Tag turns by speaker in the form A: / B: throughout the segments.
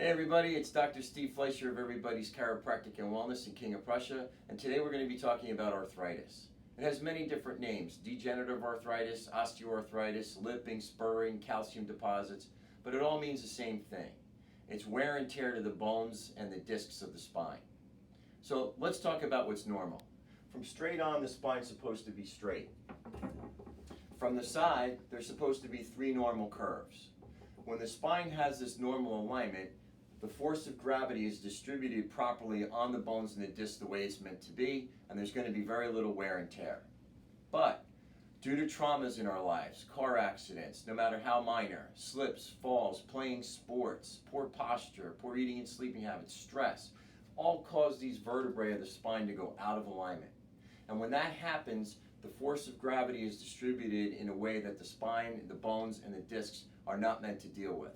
A: Hey everybody, it's Dr. Steve Fleischer of Everybody's Chiropractic and Wellness in King of Prussia, and today we're going to be talking about arthritis. It has many different names: degenerative arthritis, osteoarthritis, lipping, spurring, calcium deposits, but it all means the same thing. It's wear and tear to the bones and the discs of the spine. So let's talk about what's normal. From straight on, the spine's supposed to be straight. From the side, there's supposed to be three normal curves. When the spine has this normal alignment, the force of gravity is distributed properly on the bones and the discs the way it's meant to be, and there's going to be very little wear and tear. But due to traumas in our lives, car accidents, no matter how minor, slips, falls, playing sports, poor posture, poor eating and sleeping habits, stress, all cause these vertebrae of the spine to go out of alignment. And when that happens, the force of gravity is distributed in a way that the spine, the bones, and the discs are not meant to deal with.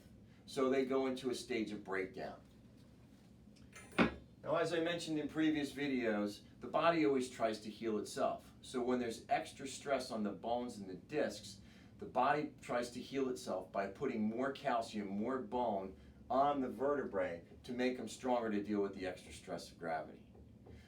A: So they go into a stage of breakdown. Now, as I mentioned in previous videos, the body always tries to heal itself. So when there's extra stress on the bones and the discs, the body tries to heal itself by putting more calcium, more bone on the vertebrae to make them stronger to deal with the extra stress of gravity.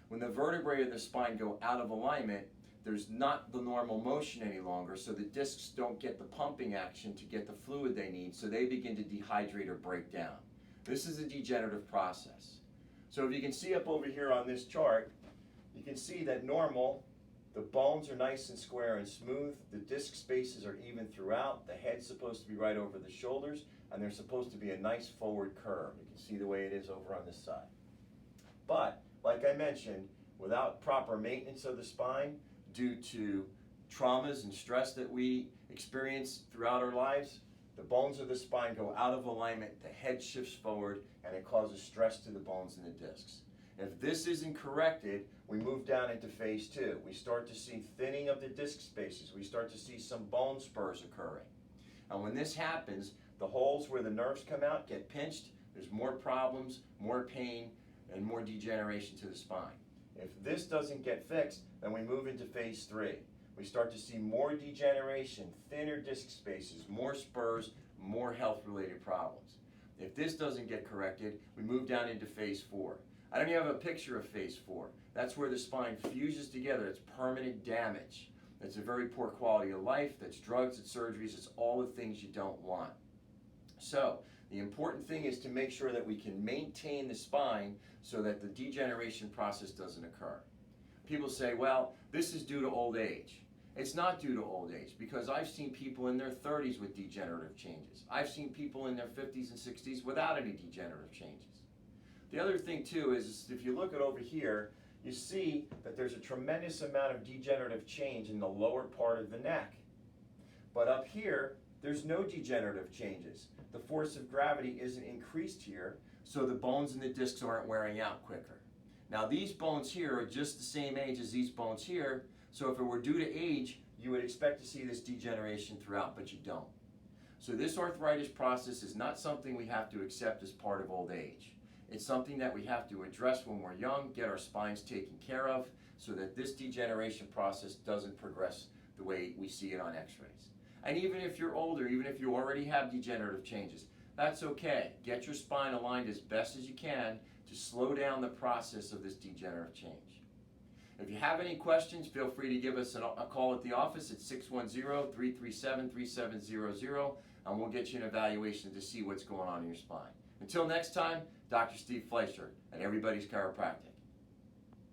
A: When the vertebrae of the spine go out of alignment, there's not the normal motion any longer, so the discs don't get the pumping action to get the fluid they need, so they begin to dehydrate or break down. This is a degenerative process. So if you can see up over here on this chart, you can see that normal, the bones are nice and square and smooth, the disc spaces are even throughout, the head's supposed to be right over the shoulders, and there's supposed to be a nice forward curve. You can see the way it is over on this side. But, like I mentioned, without proper maintenance of the spine, due to traumas and stress that we experience throughout our lives, the bones of the spine go out of alignment, the head shifts forward, and it causes stress to the bones and the discs. If this isn't corrected, we move down into phase 2. We start to see thinning of the disc spaces. We start to see some bone spurs occurring. And when this happens, the holes where the nerves come out get pinched, there's more problems, more pain, and more degeneration to the spine. If this doesn't get fixed, then we move into phase 3. We start to see more degeneration, thinner disc spaces, more spurs, more health-related problems. If this doesn't get corrected, we move down into phase 4. I don't even have a picture of phase 4. That's where the spine fuses together. It's permanent damage. It's a very poor quality of life. That's drugs, it's surgeries, it's all the things you don't want. So, the important thing is to make sure that we can maintain the spine so that the degeneration process doesn't occur. People say, well, this is due to old age. It's not due to old age, because I've seen people in their 30s with degenerative changes. I've seen people in their 50s and 60s without any degenerative changes. The other thing too is if you look at over here, you see that there's a tremendous amount of degenerative change in the lower part of the neck. But up here, there's no degenerative changes. The force of gravity isn't increased here, so the bones and the discs aren't wearing out quicker. Now these bones here are just the same age as these bones here, so if it were due to age, you would expect to see this degeneration throughout, but you don't. So this arthritis process is not something we have to accept as part of old age. It's something that we have to address when we're young, get our spines taken care of, so that this degeneration process doesn't progress the way we see it on x-rays. And even if you're older, even if you already have degenerative changes, that's okay. Get your spine aligned as best as you can to slow down the process of this degenerative change. If you have any questions, feel free to give us a call at the office at 610-337-3700, and we'll get you an evaluation to see what's going on in your spine. Until next time, Dr. Steve Fleischer at Everybody's Chiropractic.